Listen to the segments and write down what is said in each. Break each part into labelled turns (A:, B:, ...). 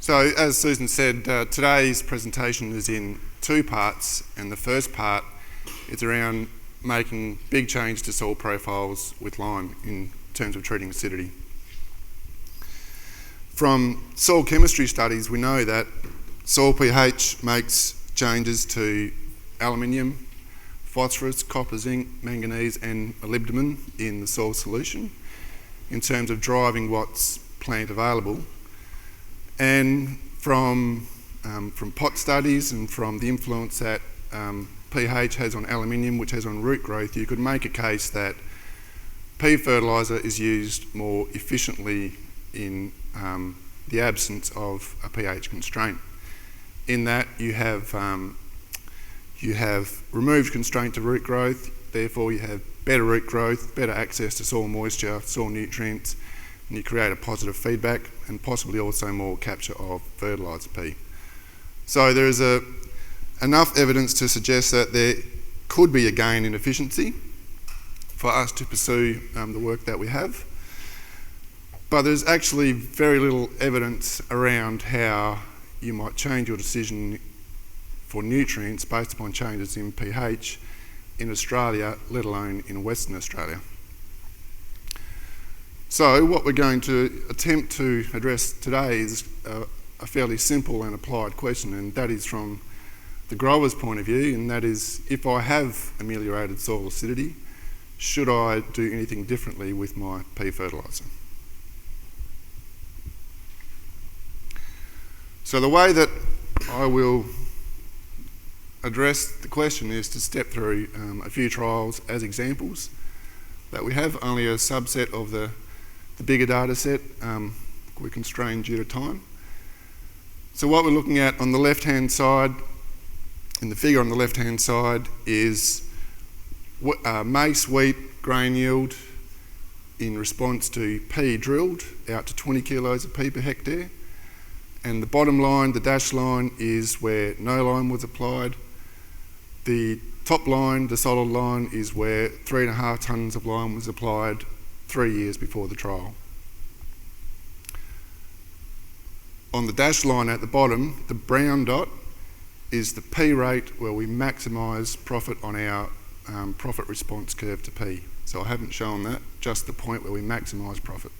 A: So as Susan said, today's presentation is in two parts, and the first part is around making big change to soil profiles with lime in terms of treating acidity. From soil chemistry studies, we know that soil pH makes changes to aluminium, phosphorus, copper, zinc, manganese and molybdenum in the soil solution in terms of driving what's plant available. And from pot studies and from the influence that pH has on aluminium, which has on root growth, you could make a case that pea fertiliser is used more efficiently in the absence of a pH constraint. In that you have removed constraint to root growth, therefore you have better root growth, better access to soil moisture, soil nutrients, and you create a positive feedback and possibly also more capture of fertiliser P. So there is enough evidence to suggest that there could be a gain in efficiency for us to pursue the work that we have. But there's actually very little evidence around how you might change your decision for nutrients based upon changes in pH in Australia, let alone in Western Australia. So what we're going to attempt to address today is a fairly simple and applied question, and that is from the grower's point of view, and that is, if I have ameliorated soil acidity, should I do anything differently with my pea fertiliser? So the way that I will address the question is to step through a few trials as examples that we have, only a subset of the bigger data set. We're constrained due to time. So what we're looking at on the left-hand side, in the figure on the left-hand side, is maize wheat grain yield in response to pea drilled out to 20 kilos of pea per hectare. And the bottom line, the dashed line, is where no lime was applied. The top line, the solid line, is where 3.5 tonnes of lime was applied 3 years before the trial. On the dashed line at the bottom, the brown dot is the P rate where we maximise profit on our profit response curve to P. So I haven't shown that, just the point where we maximise profit.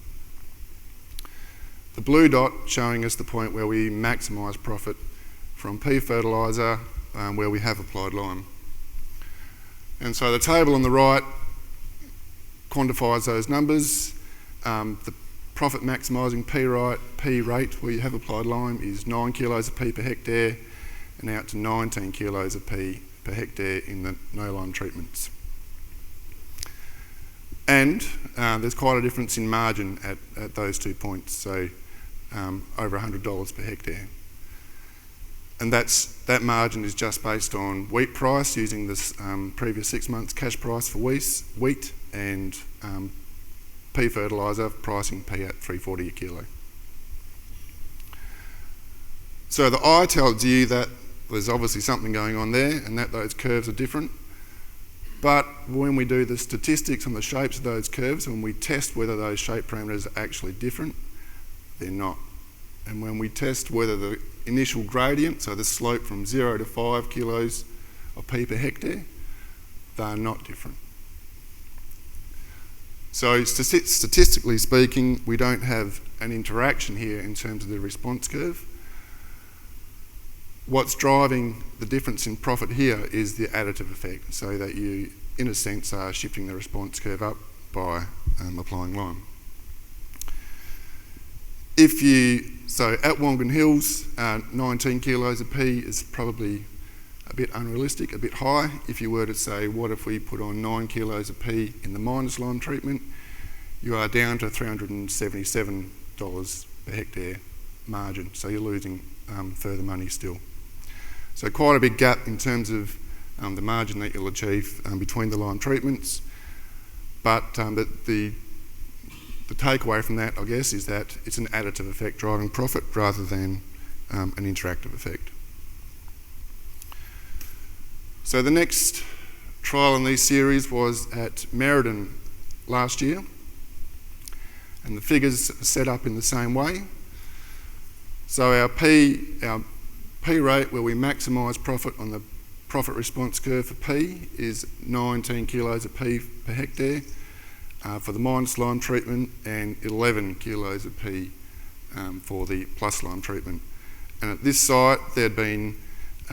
A: The blue dot showing us the point where we maximise profit from pea fertiliser where we have applied lime. And so the table on the right quantifies those numbers. The profit maximising P rate where you have applied lime is 9 kilos of P per hectare and out to 19 kilos of P per hectare in the no lime treatments. And there's quite a difference in margin at those 2 points, so over $100 per hectare. And that margin is just based on wheat price, using this previous 6 months cash price for wheat and pea fertiliser pricing P at $3.40 a kilo. So the eye tells you that there's obviously something going on there and that those curves are different. But when we do the statistics on the shapes of those curves, when we test whether those shape parameters are actually different, they're not. And when we test whether the initial gradient, so the slope from 0 to 5 kilos of P per hectare, they are not different. So statistically speaking, we don't have an interaction here in terms of the response curve. What's driving the difference in profit here is the additive effect, so that you, in a sense, are shifting the response curve up by applying lime. So at Wongan Hills, 19 kilos of P is probably a bit unrealistic, a bit high. If you were to say, what if we put on 9 kilos of P in the minus lime treatment, you are down to $377 per hectare margin, so you're losing further money still. So quite a big gap in terms of the margin that you'll achieve between the lime treatments. But the takeaway from that, I guess, is that it's an additive effect driving profit rather than an interactive effect. So the next trial in this series was at Merredin last year, and the figures are set up in the same way. So our P rate, where we maximise profit on the profit response curve for P, is 19 kilos of P per hectare for the minus lime treatment, and 11 kilos of P for the plus lime treatment. And at this site, there had been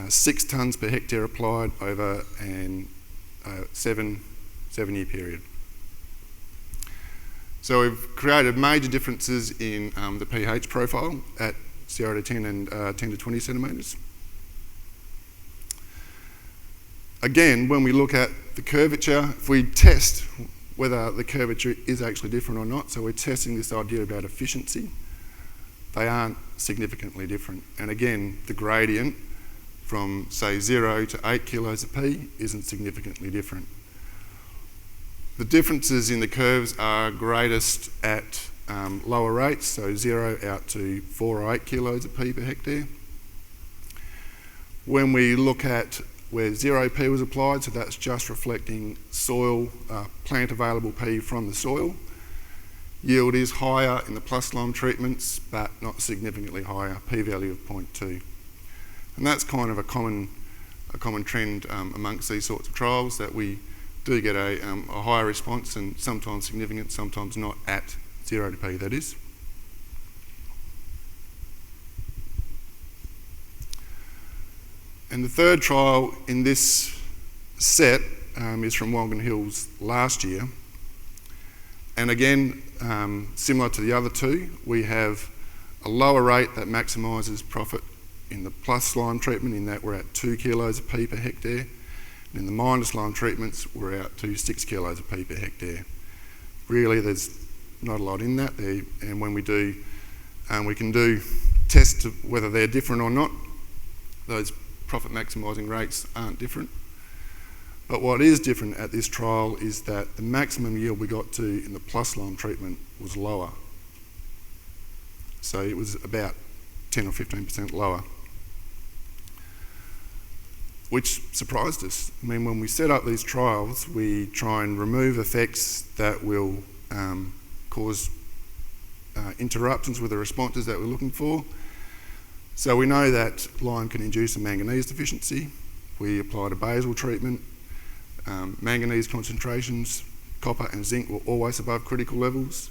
A: 6 tonnes per hectare applied over a 7-year period. So we've created major differences in the pH profile at 0 to 10 and 10 to 20 centimetres. Again, when we look at the curvature, if we test whether the curvature is actually different or not, so we're testing this idea about efficiency, they aren't significantly different. And again, the gradient from, say, 0 to 8 kilos of P isn't significantly different. The differences in the curves are greatest at lower rates, so 0 out to 4 or 8 kilos of P per hectare. When we look at where 0 P was applied, so that's just reflecting soil, plant available P from the soil, yield is higher in the plus lime treatments, but not significantly higher, p-value of 0.2. And that's kind of a common trend amongst these sorts of trials, that we do get a higher response, and sometimes significant, sometimes not, at 0 to P, that is. And the third trial in this set is from Wongan Hills last year. And again, similar to the other two, we have a lower rate that maximises profit in the plus lime treatment, in that we're at 2 kilos of P per hectare. And in the minus lime treatments, we're out to 6 kilos of P per hectare. Really, there's not a lot in that there, and when we do, we can do tests of whether they're different or not. Those profit maximising rates aren't different. But what is different at this trial is that the maximum yield we got to in the plus lime treatment was lower. So it was about 10 or 15% lower, which surprised us. I mean, when we set up these trials, we try and remove effects that will cause interruptions with the responses that we're looking for. So we know that lime can induce a manganese deficiency. We applied a basal treatment. Manganese concentrations, copper and zinc were always above critical levels.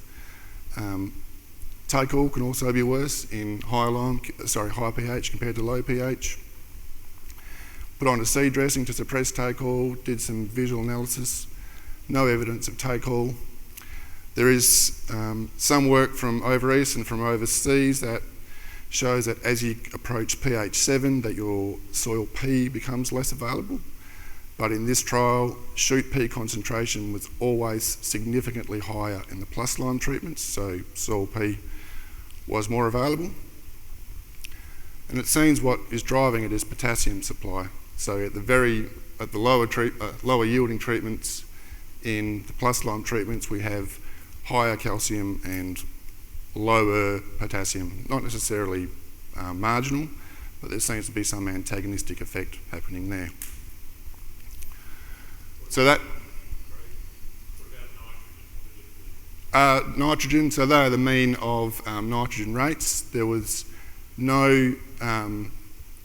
A: Take-all can also be worse in high pH compared to low pH. Put on a seed dressing to suppress take-all, did some visual analysis, no evidence of take-all. There is some work from over east and from overseas that shows that as you approach pH 7, that your soil P becomes less available. But in this trial, shoot P concentration was always significantly higher in the plus lime treatments, so soil P was more available. And it seems what is driving it is potassium supply. So at the lower yielding treatments, in the plus lime treatments, we have higher calcium and lower potassium, not necessarily marginal, but there seems to be some antagonistic effect happening there. So that nitrogen, so they are the mean of nitrogen rates. There was no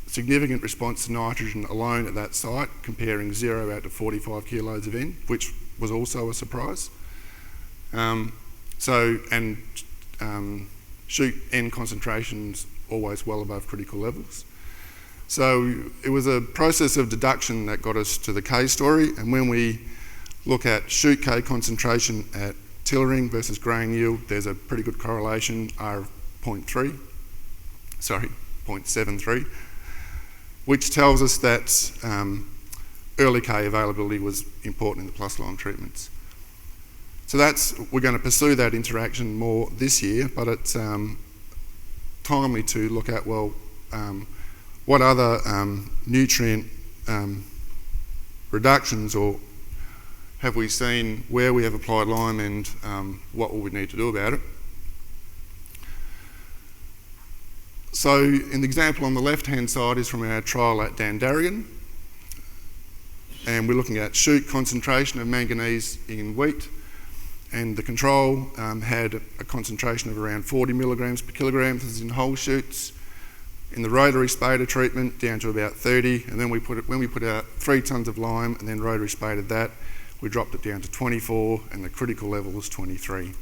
A: significant response to nitrogen alone at that site, comparing 0 out to 45 kilos of N, which was also a surprise. Shoot N concentrations always well above critical levels. So it was a process of deduction that got us to the K story, and when we look at shoot K concentration at tillering versus grain yield, there's a pretty good correlation, R of 0.73, which tells us that early K availability was important in the plus lime treatments. So we're going to pursue that interaction more this year, but it's timely to look at, well, what other nutrient reductions or have we seen where we have applied lime, and what will we need to do about it. So in the example on the left-hand side is from our trial at Dandarian, and we're looking at shoot concentration of manganese in wheat, and the control had a concentration of around 40 milligrams per kilogram. This is in whole shoots. In the rotary spader treatment, down to about 30, and then when we put out 3 tonnes of lime and then rotary spaded that, we dropped it down to 24, and the critical level was 23.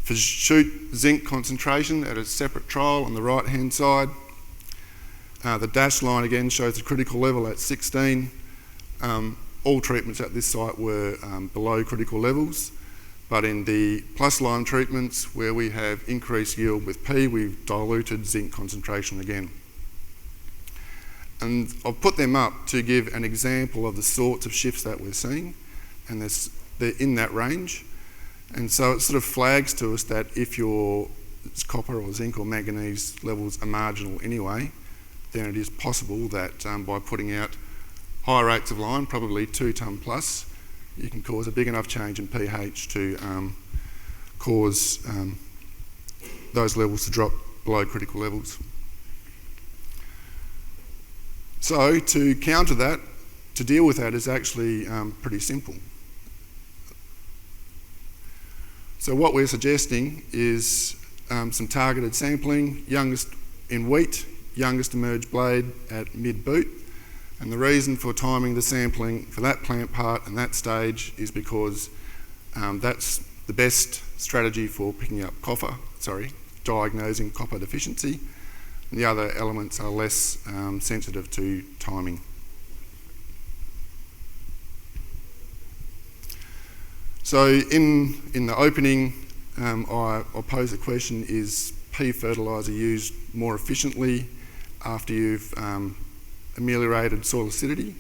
A: For shoot zinc concentration at a separate trial on the right-hand side, the dashed line again shows the critical level at 16. All treatments at this site were below critical levels, but in the plus lime treatments where we have increased yield with P, we've diluted zinc concentration again. And I've put them up to give an example of the sorts of shifts that we're seeing, and they're in that range. And so it sort of flags to us that if your copper or zinc or manganese levels are marginal anyway, then it is possible that by putting out high rates of lime, probably 2 tonne plus, you can cause a big enough change in pH to cause those levels to drop below critical levels. So to counter that, to deal with that is actually pretty simple. So what we're suggesting is some targeted sampling, youngest in wheat, youngest emerged blade at mid-boot. And the reason for timing the sampling for that plant part and that stage is because that's the best strategy for picking up diagnosing copper deficiency. And the other elements are less sensitive to timing. So in the opening, I'll pose the question, is P fertiliser used more efficiently after you've ameliorated soil acidity?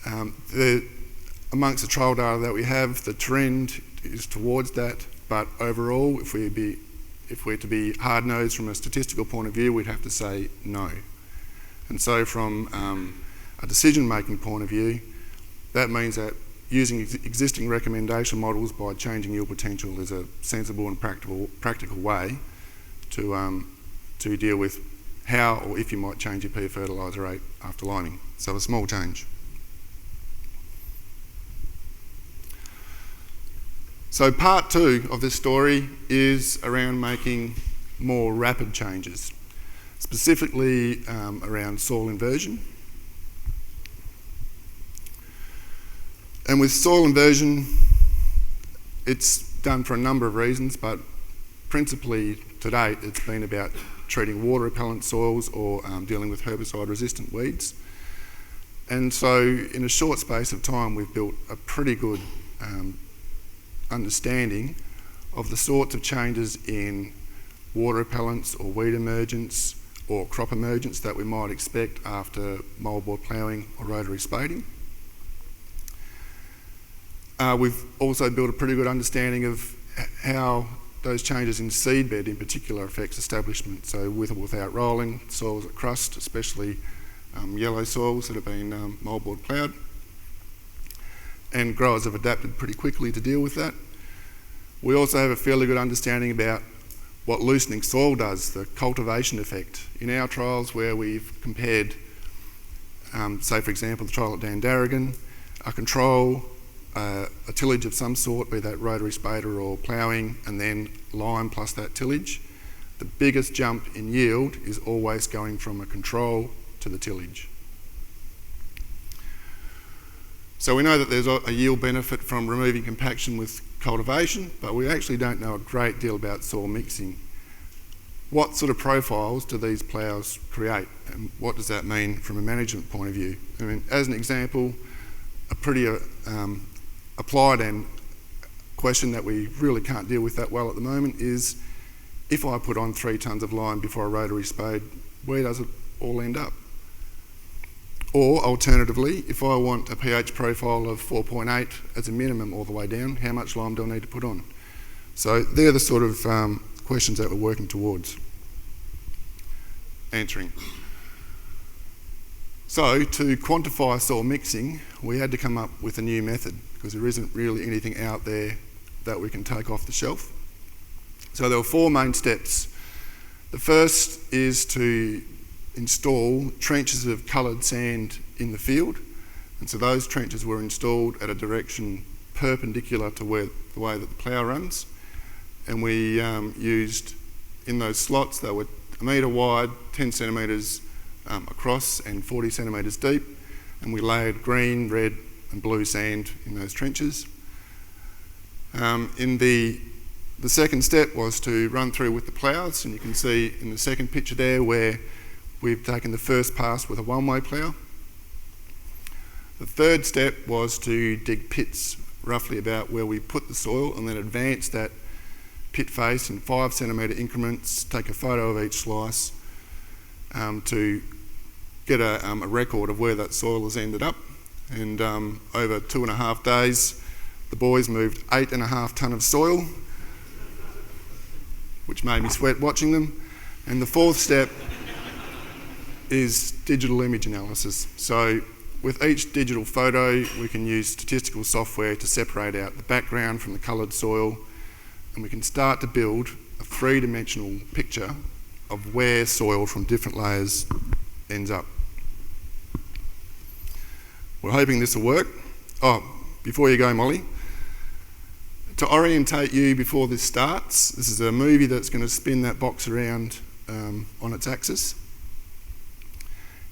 A: Amongst the trial data that we have, the trend is towards that, but overall, if we're to be hard-nosed from a statistical point of view, we'd have to say no. And so from a decision-making point of view, that means that using existing recommendation models by changing yield potential is a sensible and practical way to deal with how or if you might change your P fertiliser rate after liming. So a small change. So part 2 of this story is around making more rapid changes, specifically around soil inversion. And with soil inversion, it's done for a number of reasons, but principally to date it's been about treating water repellent soils or dealing with herbicide resistant weeds. And so in a short space of time we've built a pretty good understanding of the sorts of changes in water repellents or weed emergence or crop emergence that we might expect after moldboard ploughing or rotary spading. We've also built a pretty good understanding of how those changes in seedbed in particular affects establishment. So with or without rolling, soils at crust, especially yellow soils that have been moldboard ploughed. And growers have adapted pretty quickly to deal with that. We also have a fairly good understanding about what loosening soil does, the cultivation effect. In our trials where we've compared, say for example the trial at Dandaragan, a control, a tillage of some sort, be that rotary spader or ploughing, and then lime plus that tillage, the biggest jump in yield is always going from a control to the tillage. So we know that there's a yield benefit from removing compaction with cultivation, but we actually don't know a great deal about soil mixing. What sort of profiles do these ploughs create, and what does that mean from a management point of view? I mean, as an example, a pretty applied and question that we really can't deal with that well at the moment is, if I put on 3 tonnes of lime before a rotary spade, where does it all end up? Or alternatively, if I want a pH profile of 4.8 as a minimum all the way down, how much lime do I need to put on? So they're the sort of questions that we're working towards answering. So to quantify soil mixing, we had to come up with a new method because there isn't really anything out there that we can take off the shelf. So there were 4 main steps. The first is to install trenches of coloured sand in the field, and so those trenches were installed at a direction perpendicular to the way that the plough runs, and we used in those slots, they were 1 metre wide, 10 centimetres across and 40 centimetres deep, and we layered green, red and blue sand in those trenches. In the second step was to run through with the ploughs, and you can see in the second picture there where we've taken the first pass with a one-way plough. The third step was to dig pits roughly about where we put the soil, and then advance that pit face in 5 centimetre increments, take a photo of each slice to get a record of where that soil has ended up. And over 2.5 days, the boys moved 8.5 tonne of soil, which made me sweat watching them. And the fourth step is digital image analysis. So with each digital photo, we can use statistical software to separate out the background from the coloured soil, and we can start to build a 3-dimensional picture of where soil from different layers ends up. We're hoping this will work. Oh, before you go, Molly, to orientate you before this starts, this is a movie that's going to spin that box around on its axis.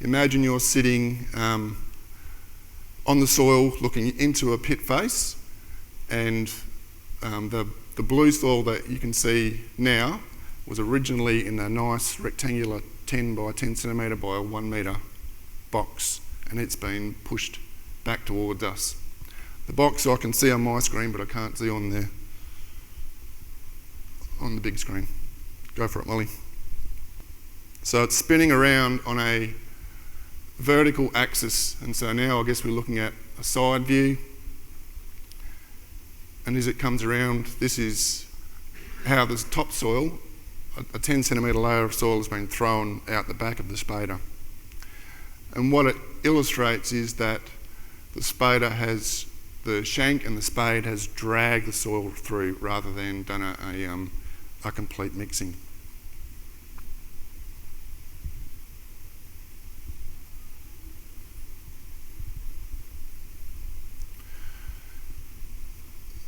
A: Imagine you're sitting on the soil looking into a pit face, and the blue soil that you can see now was originally in a nice rectangular 10 by 10 centimetre by 1 metre box, and it's been pushed back towards us. The box I can see on my screen, but I can't see on the big screen. Go for it, Molly. So it's spinning around on a vertical axis, and so now I guess we're looking at a side view, and as it comes around, this is how this topsoil, a 10 centimetre layer of soil, has been thrown out the back of the spader. And what it illustrates is that the spader has, the shank and the spade has dragged the soil through rather than done a complete mixing.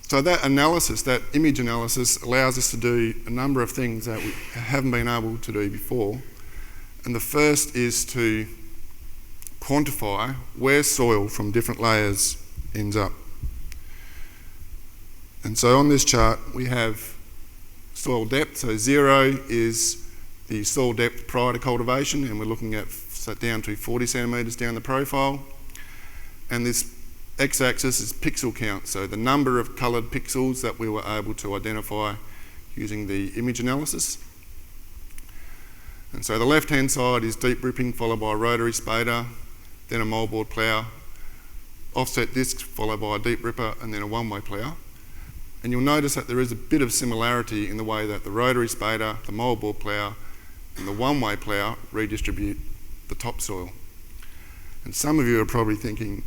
A: So that analysis, that image analysis, allows us to do a number of things that we haven't been able to do before. And the first is to quantify where soil from different layers ends up. And so on this chart we have soil depth. So 0 is the soil depth prior to cultivation, and we're looking at down to 40 centimetres down the profile. And this x-axis is pixel count, so the number of coloured pixels that we were able to identify using the image analysis. And so the left-hand side is deep ripping followed by a rotary spader, then a moldboard plough, offset disc followed by a deep ripper, and then a one-way plough. And you'll notice that there is a bit of similarity in the way that the rotary spader, the moldboard plough and the one-way plough redistribute the topsoil. And some of you are probably thinking,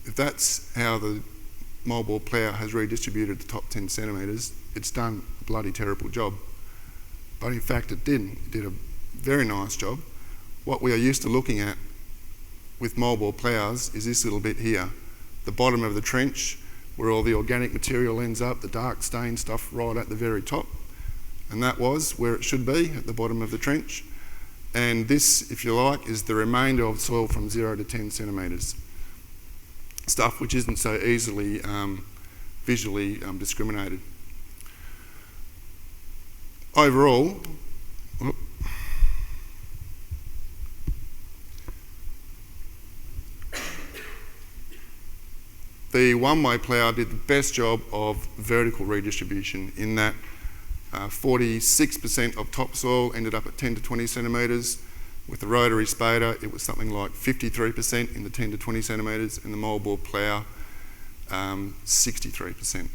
A: if that's how the moldboard plough has redistributed the top 10 centimetres, it's done a bloody terrible job. But in fact it didn't. It did a very nice job. What we are used to looking at with moldboard ploughs is this little bit here, the bottom of the trench where all the organic material ends up, the dark stain stuff right at the very top. And that was where it should be, at the bottom of the trench. And this, if you like, is the remainder of soil from 0 to 10 centimetres. Stuff which isn't so easily visually discriminated. Overall, the one-way plough did the best job of vertical redistribution in that 46% of topsoil ended up at 10 to 20 centimetres. With the rotary spader, it was something like 53% in the 10 to 20 centimetres, and the moldboard plough, 63%.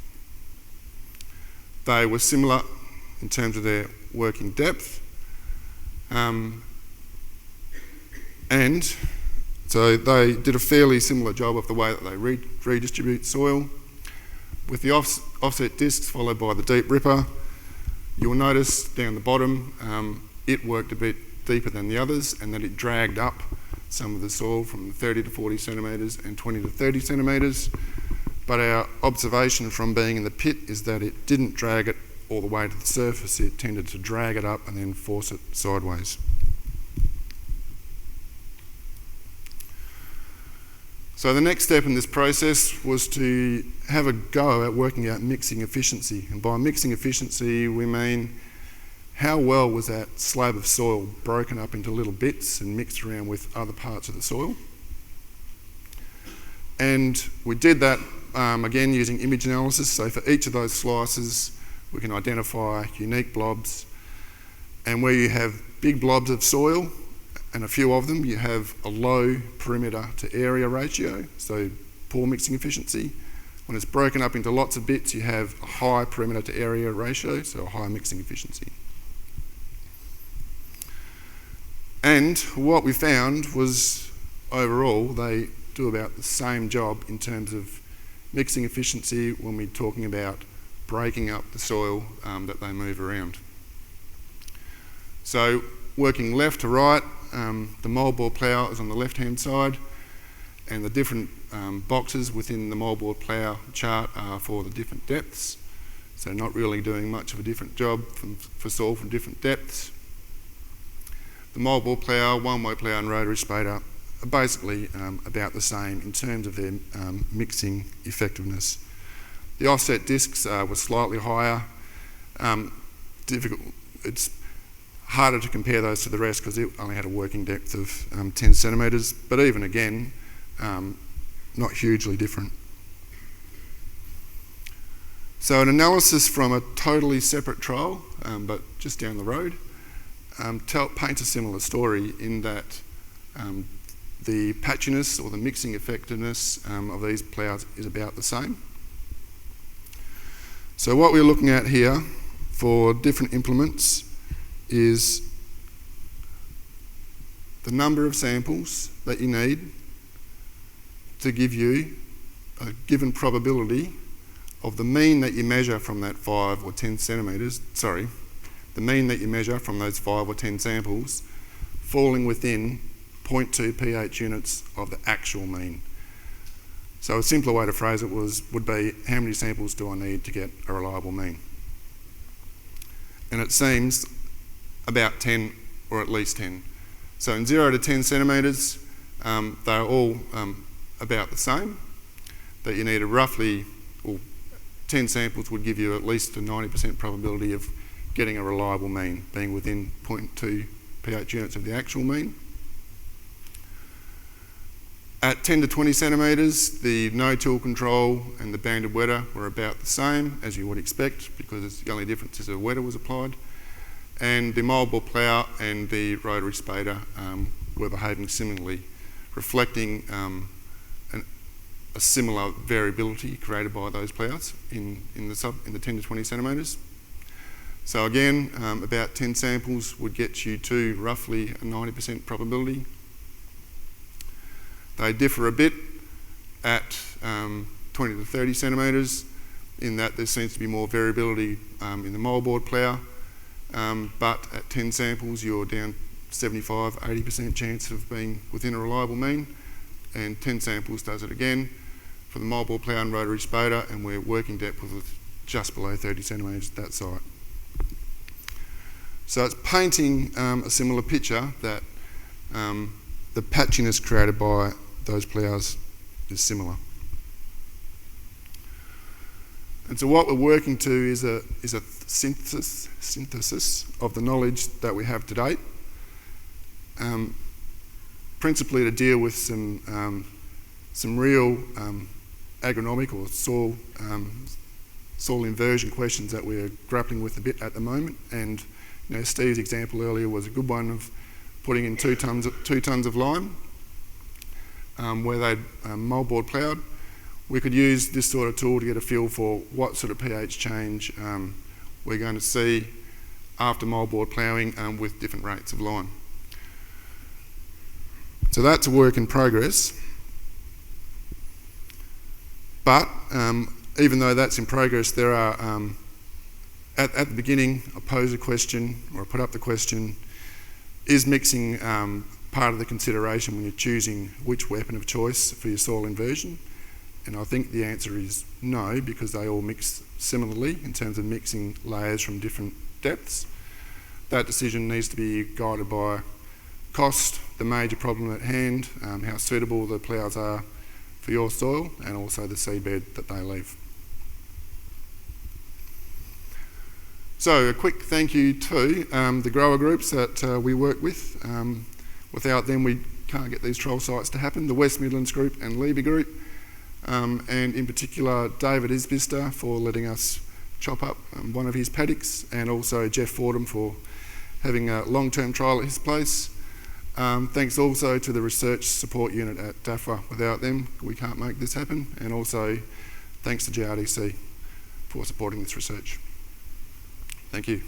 A: They were similar in terms of their working depth, and so they did a fairly similar job of the way that they redistribute soil. With the offset discs followed by the deep ripper, you'll notice down the bottom it worked a bit deeper than the others, and that it dragged up some of the soil from 30 to 40 centimetres and 20 to 30 centimetres. But our observation from being in the pit is that it didn't drag it all the way to the surface, it tended to drag it up and then force it sideways. So the next step in this process was to have a go at working out mixing efficiency. And by mixing efficiency, we mean how well was that slab of soil broken up into little bits and mixed around with other parts of the soil. And we did that again using image analysis. So for each of those slices, we can identify unique blobs. And where you have big blobs of soil, and a few of them, you have a low perimeter to area ratio, so poor mixing efficiency. When it's broken up into lots of bits, you have a high perimeter to area ratio, so a high mixing efficiency. And what we found was, overall, they do about the same job in terms of mixing efficiency when we're talking about breaking up the soil that they move around. So working left to right, the moldboard plough is on the left-hand side, and the different boxes within the moldboard plough chart are for the different depths. So not really doing much of a different job for soil from different depths. The moldboard plough, one-way plough and rotary spader are basically about the same in terms of their mixing effectiveness. The offset discs were slightly higher. It's harder to compare those to the rest because it only had a working depth of 10 centimetres, but even again, not hugely different. So an analysis from a totally separate trial, but just down the road, paints a similar story in that the patchiness or the mixing effectiveness of these ploughs is about the same. So what we're looking at here for different implements is the number of samples that you need to give you a given probability of the mean that you measure from that 5 or 10 centimetres, the mean that you measure from those 5 or 10 samples falling within 0.2 pH units of the actual mean. So a simpler way to phrase it would be, how many samples do I need to get a reliable mean? And it seems about 10 or at least 10. So in 0 to 10 centimetres, they're all about the same, that you need a roughly, 10 samples would give you at least a 90% probability of getting a reliable mean, being within 0.2 pH units of the actual mean. At 10 to 20 centimetres, the no-till control and the banded wetter were about the same, as you would expect, because the only difference is a wetter was applied. And the moldboard plough and the rotary spader were behaving similarly, reflecting a similar variability created by those ploughs in the 10 to 20 centimetres. So again, about 10 samples would get you to roughly a 90% probability. They differ a bit at 20 to 30 centimetres in that there seems to be more variability in the moldboard plough, but at 10 samples you're down 75–80% chance of being within a reliable mean, and 10 samples does it again for the moldboard plough and rotary spader, and we're working depth with just below 30 centimetres at that site. So it's painting a similar picture that the patchiness created by those ploughs is similar. And so what we're working to is a synthesis of the knowledge that we have to date, principally to deal with some real agronomic or soil inversion questions that we're grappling with a bit at the moment. And Steve's example earlier was a good one of putting in 2 tonnes of lime where they'd moldboard ploughed. We could use this sort of tool to get a feel for what sort of pH change we're going to see after moldboard ploughing with different rates of lime. So that's a work in progress. But even though that's in progress, there are, at the beginning, I pose a question, or I put up the question, is mixing part of the consideration when you're choosing which weapon of choice for your soil inversion? And I think the answer is no, because they all mix similarly in terms of mixing layers from different depths. That decision needs to be guided by cost, the major problem at hand, how suitable the ploughs are for your soil, and also the seabed that they leave. So a quick thank you to the grower groups that we work with. Without them we can't get these trial sites to happen. The West Midlands Group and Levy Group, and in particular David Isbister for letting us chop up one of his paddocks, and also Jeff Fordham for having a long-term trial at his place. Thanks also to the Research Support Unit at DAFRA. Without them we can't make this happen, and also thanks to GRDC for supporting this research. Thank you.